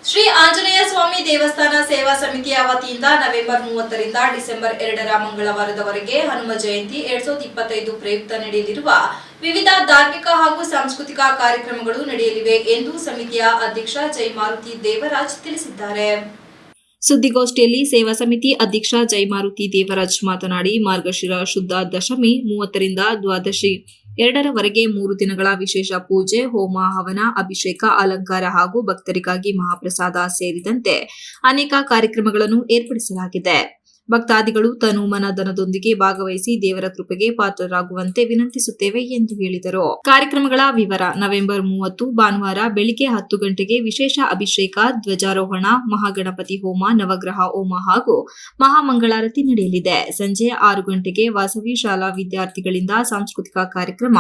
ಶ್ರೀ ಆಂಜನೇಯ ಸ್ವಾಮಿ ದೇವಸ್ಥಾನ ಸೇವಾ ಸಮಿತಿಯ ವತಿಯಿಂದ ನವೆಂಬರ್ 30ರಿಂದ ಡಿಸೆಂಬರ್ 2ರ ಮಂಗಳವಾರದವರೆಗೆ ಹನುಮ ಜಯಂತಿ 2025 ಪ್ರಯುಕ್ತ ನಡೆಯಲಿರುವ ವಿವಿಧ ಧಾರ್ಮಿಕ ಹಾಗೂ ಸಾಂಸ್ಕೃತಿಕ ಕಾರ್ಯಕ್ರಮಗಳು ನಡೆಯಲಿವೆ ಎಂದು ಸಮಿತಿಯ ಅಧ್ಯಕ್ಷ ಜಯಮಾರುತಿ ದೇವರಾಜ್ ತಿಳಿಸಿದ್ದಾರೆ. ಸುದ್ದಿಗೋಷ್ಠಿಯಲ್ಲಿ ಸೇವಾ ಸಮಿತಿ ಅಧ್ಯಕ್ಷ ಜಯಮಾರುತಿ ದೇವರಾಜ್ ಮಾತನಾಡಿ, ಮಾರ್ಗಶಿರ ಶುದ್ಧ ದಶಮಿ 30ರಿಂದ ದ್ವಾದಶಿ 2ರವರೆಗೆ 3 ದಿನಗಳ ವಿಶೇಷ ಪೂಜೆ, ಹೋಮ, ಹವನ, ಅಭಿಷೇಕ, ಅಲಂಕಾರ ಹಾಗೂ ಭಕ್ತರಿಗಾಗಿ ಮಹಾಪ್ರಸಾದ ಸೇರಿದಂತೆ ಅನೇಕ ಕಾರ್ಯಕ್ರಮಗಳನ್ನು ಏರ್ಪಡಿಸಲಾಗಿದೆ. ಭಕ್ತಾದಿಗಳು ತನು ಮನ ಧನದೊಂದಿಗೆ ಭಾಗವಹಿಸಿ ದೇವರ ಕೃಪೆಗೆ ಪಾತ್ರರಾಗುವಂತೆ ವಿನಂತಿಸುತ್ತೇವೆ ಎಂದು ಹೇಳಿದರು. ಕಾರ್ಯಕ್ರಮಗಳ ವಿವರ: ನವೆಂಬರ್ 30 ಭಾನುವಾರ ಬೆಳಿಗ್ಗೆ 10 ಗಂಟೆಗೆ ವಿಶೇಷ ಅಭಿಷೇಕ, ಧ್ವಜಾರೋಹಣ, ಮಹಾಗಣಪತಿ ಹೋಮ, ನವಗ್ರಹ ಹೋಮ ಹಾಗೂ ಮಹಾಮಂಗಳಾರತಿ ನಡೆಯಲಿದೆ. ಸಂಜೆ 6 ಗಂಟೆಗೆ ವಾಸವಿ ಶಾಲಾ ವಿದ್ಯಾರ್ಥಿಗಳಿಂದ ಸಾಂಸ್ಕೃತಿಕ ಕಾರ್ಯಕ್ರಮ.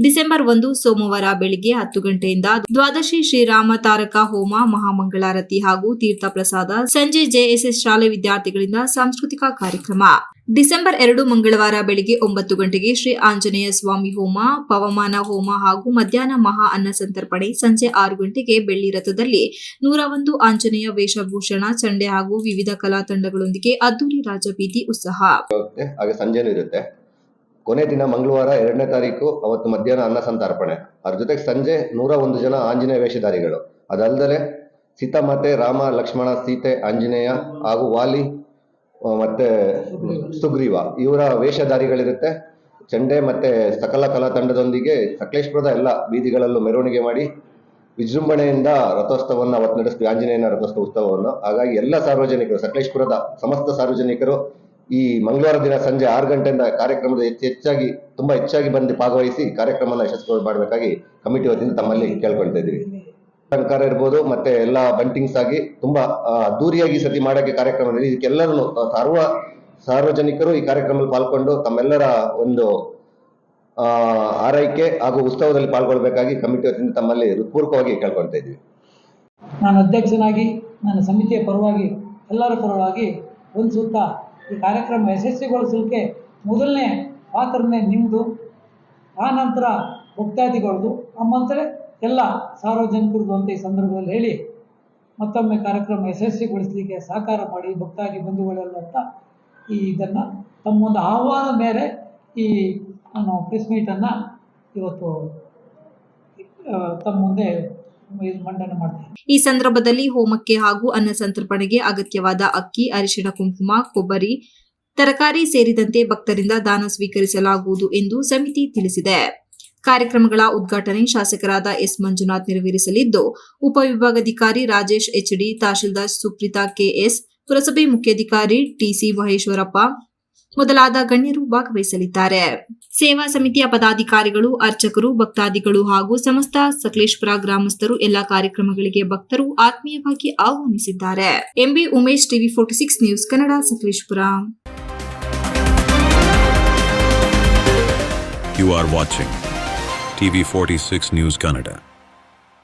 ಡಿಸೆಂಬರ್ 1 ಸೋಮವಾರ ಬೆಳಿಗ್ಗೆ 10 ಗಂಟೆಯಿಂದ ದ್ವಾದಶಿ ಶ್ರೀರಾಮ ತಾರಕ ಹೋಮ, ಮಹಾಮಂಗಳಾರತಿ ಹಾಗೂ ತೀರ್ಥ ಪ್ರಸಾದ. ಸಂಜೆ ಜೆಎಸ್ಎಸ್ ಶಾಲೆ ವಿದ್ಯಾರ್ಥಿಗಳಿಂದ ಸಾಂಸ್ಕೃತಿಕ ಕಾರ್ಯಕ್ರಮ. ಡಿಸೆಂಬರ್ 2 ಮಂಗಳವಾರ ಬೆಳಿಗ್ಗೆ 9 ಗಂಟೆಗೆ ಶ್ರೀ ಆಂಜನೇಯ ಸ್ವಾಮಿ ಹೋಮ, ಪವಮಾನ ಹೋಮ ಹಾಗೂ ಮಧ್ಯಾಹ್ನ ಮಹಾ ಅನ್ನ ಸಂತರ್ಪಣೆ. ಸಂಜೆ 6 ಗಂಟೆಗೆ ಬೆಳ್ಳಿ ರಥದಲ್ಲಿ 101 ಆಂಜನೇಯ ವೇಷಭೂಷಣ, ಚಂಡೆ ಹಾಗೂ ವಿವಿಧ ಕಲಾ ತಂಡಗಳೊಂದಿಗೆ ಅದ್ದೂರಿ ರಾಜಬೀದಿ ಉತ್ಸವ. ಹಾಗೆ ಸಂಜೆನೂ ಇರುತ್ತೆ. ಕೊನೆ ದಿನ ಮಂಗಳವಾರ 2ನೇ ತಾರೀಕು ಅವತ್ತು ಮಧ್ಯಾಹ್ನ ಅನ್ನ ಸಂತರ್ಪಣೆ. ಅದ್ರ ಜೊತೆಗೆ ಸಂಜೆ 101 ಜನ ಆಂಜನೇಯ ವೇಷಧಾರಿಗಳು. ಅದಲ್ಲದೆ ಸೀತಾಮಾತೆ, ರಾಮ, ಲಕ್ಷ್ಮಣ, ಸೀತೆ, ಆಂಜನೇಯ ಹಾಗೂ ವಾಲಿ ಮತ್ತೆ ಸುಗ್ರೀವ ಇವರ ವೇಷಧಾರಿಗಳಿರುತ್ತೆ. ಚಂಡೆ ಮತ್ತೆ ಸಕಲ ಕಲಾ ತಂಡದೊಂದಿಗೆ ಸಕಲೇಶ್ಪುರದ ಎಲ್ಲ ಬೀದಿಗಳಲ್ಲೂ ಮೆರವಣಿಗೆ ಮಾಡಿ ವಿಜೃಂಭಣೆಯಿಂದ ರಥೋತ್ಸವವನ್ನು ಅವತ್ತು ನಡೆಸ್ತೀವಿ, ಆಂಜನೇಯನ ರಥೋತ್ಸವ ಉತ್ಸವವನ್ನು. ಹಾಗಾಗಿ ಎಲ್ಲ ಸಾರ್ವಜನಿಕರು, ಸಕಲೇಶ್ಪುರದ ಸಮಸ್ತ ಸಾರ್ವಜನಿಕರು ಈ ಮಂಗಳವಾರ ದಿನ ಸಂಜೆ 6 ಗಂಟೆಯಿಂದ ಕಾರ್ಯಕ್ರಮದ ತುಂಬಾ ಹೆಚ್ಚಾಗಿ ಬಂದು ಭಾಗವಹಿಸಿ ಕಾರ್ಯಕ್ರಮನ ಯಶಸ್ವಿ ಮಾಡಬೇಕಾಗಿ ಕಮಿಟಿ ವತಿಯಿಂದ ತಮ್ಮಲ್ಲಿ ಕೇಳ್ಕೊಳ್ತಾ ಇದ್ದೀವಿ. ಅಲಂಕಾರ ಇರ್ಬೋದು, ಮತ್ತೆ ಎಲ್ಲ ಬಂಟಿಂಗ್ಸ್ ಆಗಿ ತುಂಬಾ ಅದ್ದೂರಿಯಾಗಿ ಸತಿ ಮಾಡೋಕ್ಕೆ ಕಾರ್ಯಕ್ರಮ. ಇದಕ್ಕೆಲ್ಲರೂ ಸಾರ್ವಜನಿಕರು ಈ ಕಾರ್ಯಕ್ರಮದಲ್ಲಿ ಪಾಲ್ಗೊಂಡು ತಮ್ಮೆಲ್ಲರ ಒಂದು ಆರೈಕೆ ಹಾಗೂ ಉತ್ಸವದಲ್ಲಿ ಪಾಲ್ಗೊಳ್ಬೇಕಾಗಿ ಕಮಿಟಿ ವತಿಯಿಂದ ತಮ್ಮಲ್ಲಿ ಹೃತ್ಪೂರ್ವಕವಾಗಿ ಕೇಳ್ಕೊಳ್ತಾ ಇದ್ದೀವಿ. ನಾನು ಅಧ್ಯಕ್ಷನಾಗಿ ನನ್ನ ಸಮಿತಿಯ ಪರವಾಗಿ ಎಲ್ಲರ ಪರವಾಗಿ ಒಂದು ಸುತ್ತ ಈ ಕಾರ್ಯಕ್ರಮ ಯಶಸ್ವಿಗೊಳಿಸಲಿಕ್ಕೆ ಮೊದಲನೇ ಪಾತ್ರನೇ ನಿಮ್ಮದು, ಆ ನಂತರ ಭಕ್ತಾದಿಗಳದು, ಆಮಂತರ ಎಲ್ಲ ಸಾರ್ವಜನಿಕರದು ಅಂತ ಈ ಸಂದರ್ಭದಲ್ಲಿ ಹೇಳಿ ಮತ್ತೊಮ್ಮೆ ಕಾರ್ಯಕ್ರಮ ಯಶಸ್ವಿಗೊಳಿಸಲಿಕ್ಕೆ ಸಹಕಾರ ಮಾಡಿ ಭಕ್ತಾದಿ ಬಂಧುಗಳೆಲ್ಲ ಅಂತ ಇದನ್ನು ತಮ್ಮೊಂದು ಆಹ್ವಾನ ಮೇಲೆ ಈ ನಾನು ಪ್ರೆಸ್ ಮೀಟನ್ನು ಇವತ್ತು ತಮ್ಮ ಮುಂದೆ ಮಂಡನೆ ಮಾಡ್ತೀನಿ. ಈ ಸಂದರ್ಭದಲ್ಲಿ ಹೋಮಕ್ಕೆ ಹಾಗೂ ಅನ್ನ ಸಂತರ್ಪಣೆಗೆ ಅಗತ್ಯವಾದ ಅಕ್ಕಿ, ಅರಿಶಿಣ, ಕುಂಕುಮ, ಕೊಬ್ಬರಿ, ತರಕಾರಿ ಸೇರಿದಂತೆ ಭಕ್ತರಿಂದ ದಾನ ಸ್ವೀಕರಿಸಲಾಗುವುದು ಎಂದು ಸಮಿತಿ ತಿಳಿಸಿದೆ. ಕಾರ್ಯಕ್ರಮಗಳ ಉದ್ಘಾಟನೆ ಶಾಸಕರಾದ ಎಸ್ ಮಂಜುನಾಥ್ ನೆರವೇರಿಸಲಿದ್ದು, ಉಪವಿಭಾಗಾಧಿಕಾರಿ ರಾಜೇಶ್ ಎಚ್ಡಿ, ತಹಶೀಲ್ದಾರ್ ಸುಪ್ರೀತಾ ಕೆಎಸ್, ಪುರಸಭೆ ಮುಖ್ಯಾಧಿಕಾರಿ ಟಿಸಿ ಮಹೇಶ್ವರಪ್ಪ ಮೊದಲಾದ ಗಣ್ಯರು ಭಾಗವಹಿಸಲಿದ್ದಾರೆ. ಸೇವಾ ಸಮಿತಿಯ ಪದಾಧಿಕಾರಿಗಳು, ಅರ್ಚಕರು, ಭಕ್ತಾದಿಗಳು ಹಾಗೂ ಸಮಸ್ತ ಸಕಲೇಶ್ಪುರ ಗ್ರಾಮಸ್ಥರು ಎಲ್ಲ ಕಾರ್ಯಕ್ರಮಗಳಿಗೆ ಭಕ್ತರು ಆತ್ಮೀಯವಾಗಿ ಆಹ್ವಾನಿಸಿದ್ದಾರೆ. MB Umesh, TV 46 news Kannada, Sakleshpur. You are watching TV 46 News Kannada.